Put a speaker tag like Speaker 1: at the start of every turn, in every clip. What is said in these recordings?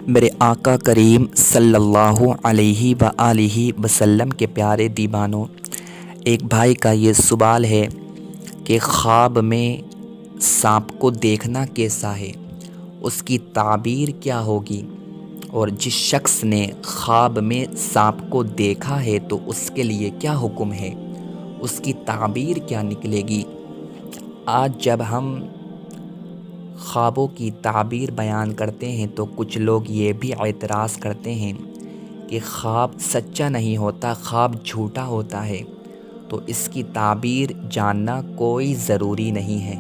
Speaker 1: میرے آقا کریم صلی اللہ علیہ وآلہ وسلم کے پیارے دیوانوں، ایک بھائی کا یہ سوال ہے کہ خواب میں سانپ کو دیکھنا کیسا ہے، اس کی تعبیر کیا ہوگی؟ اور جس شخص نے خواب میں سانپ کو دیکھا ہے تو اس کے لیے کیا حکم ہے، اس کی تعبیر کیا نکلے گی؟ آج جب ہم خوابوں کی تعبیر بیان کرتے ہیں تو کچھ لوگ یہ بھی اعتراض کرتے ہیں کہ خواب سچا نہیں ہوتا، خواب جھوٹا ہوتا ہے، تو اس کی تعبیر جاننا کوئی ضروری نہیں ہے۔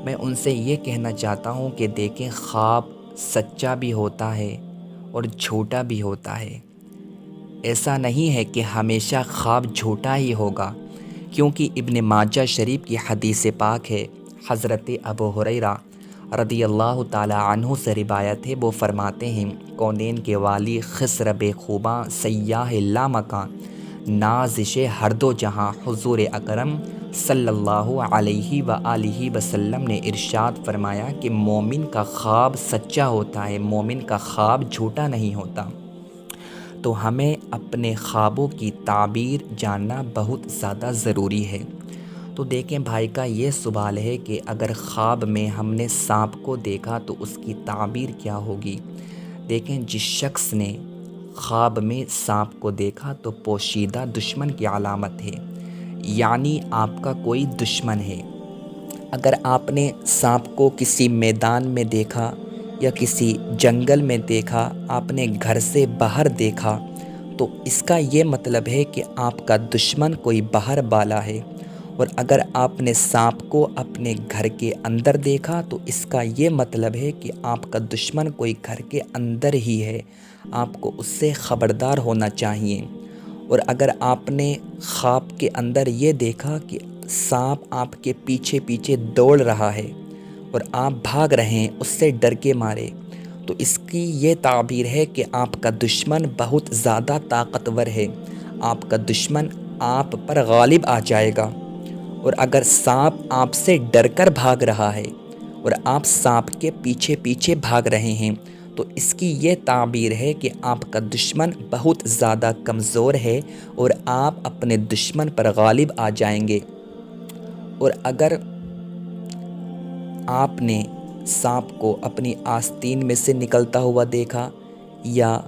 Speaker 1: میں ان سے یہ کہنا چاہتا ہوں کہ دیکھیں، خواب سچا بھی ہوتا ہے اور جھوٹا بھی ہوتا ہے۔ ایسا نہیں ہے کہ ہمیشہ خواب جھوٹا ہی ہوگا، کیونکہ ابن ماجہ شریف کی حدیث پاک ہے، حضرت ابو ہریرہ رضی اللہ تعالی عنہ سے روایت ہے، وہ فرماتے ہیں، کونین کے والی، خسر بے خوباں، سیاح لامکاں، نازش ہر دو جہاں، حضور اکرم صلی اللہ علیہ وآلہ وسلم نے ارشاد فرمایا کہ مومن کا خواب سچا ہوتا ہے، مومن کا خواب جھوٹا نہیں ہوتا۔ تو ہمیں اپنے خوابوں کی تعبیر جاننا بہت زیادہ ضروری ہے۔ تو دیکھیں، بھائی کا یہ سوال ہے کہ اگر خواب میں ہم نے سانپ کو دیکھا تو اس کی تعبیر کیا ہوگی؟ دیکھیں، جس شخص نے خواب میں سانپ کو دیکھا تو پوشیدہ دشمن کی علامت ہے، یعنی آپ کا کوئی دشمن ہے۔ اگر آپ نے سانپ کو کسی میدان میں دیکھا یا کسی جنگل میں دیکھا، آپ نے گھر سے باہر دیکھا، تو اس کا یہ مطلب ہے کہ آپ کا دشمن کوئی باہر والا ہے۔ اور اگر آپ نے سانپ کو اپنے گھر کے اندر دیکھا تو اس کا یہ مطلب ہے کہ آپ کا دشمن کوئی گھر کے اندر ہی ہے، آپ کو اس سے خبردار ہونا چاہیے۔ اور اگر آپ نے خواب کے اندر یہ دیکھا کہ سانپ آپ کے پیچھے پیچھے دوڑ رہا ہے اور آپ بھاگ رہے ہیں اس سے ڈر کے مارے، تو اس کی یہ تعبیر ہے کہ آپ کا دشمن بہت زیادہ طاقتور ہے، آپ کا دشمن آپ پر غالب آ جائے گا۔ اور اگر سانپ آپ سے ڈر کر بھاگ رہا ہے اور آپ سانپ کے پیچھے پیچھے بھاگ رہے ہیں، تو اس کی یہ تعبیر ہے کہ آپ کا دشمن بہت زیادہ کمزور ہے اور آپ اپنے دشمن پر غالب آ جائیں گے۔ اور اگر آپ نے سانپ کو اپنی آستین میں سے نکلتا ہوا دیکھا یا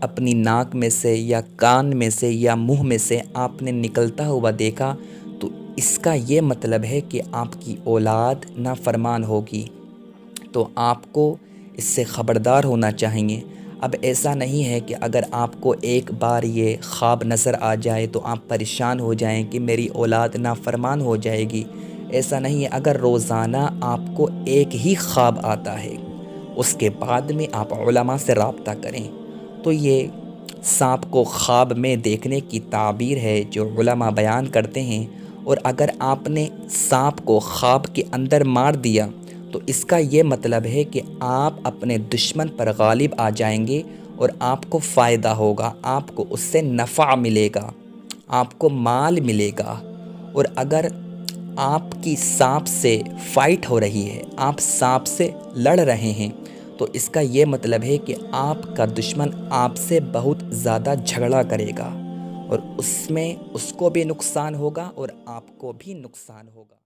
Speaker 1: اپنی ناک میں سے یا کان میں سے یا منہ میں سے آپ نے نکلتا ہوا دیکھا، تو اس کا یہ مطلب ہے کہ آپ کی اولاد نافرمان ہوگی، تو آپ کو اس سے خبردار ہونا چاہیے۔ اب ایسا نہیں ہے کہ اگر آپ کو ایک بار یہ خواب نظر آ جائے تو آپ پریشان ہو جائیں کہ میری اولاد نافرمان ہو جائے گی، ایسا نہیں ہے۔ اگر روزانہ آپ کو ایک ہی خواب آتا ہے، اس کے بعد میں آپ علماء سے رابطہ کریں، تو یہ سانپ کو خواب میں دیکھنے کی تعبیر ہے جو علماء بیان کرتے ہیں۔ اور اگر آپ نے سانپ کو خواب کے اندر مار دیا تو اس کا یہ مطلب ہے کہ آپ اپنے دشمن پر غالب آ جائیں گے اور آپ کو فائدہ ہوگا، آپ کو اس سے نفع ملے گا، آپ کو مال ملے گا۔ اور اگر آپ کی سانپ سے فائٹ ہو رہی ہے، آپ سانپ سے لڑ رہے ہیں، تو اس کا یہ مطلب ہے کہ آپ کا دشمن آپ سے بہت زیادہ جھگڑا کرے گا اور اس میں اس کو بھی نقصان ہوگا اور آپ کو بھی نقصان ہوگا۔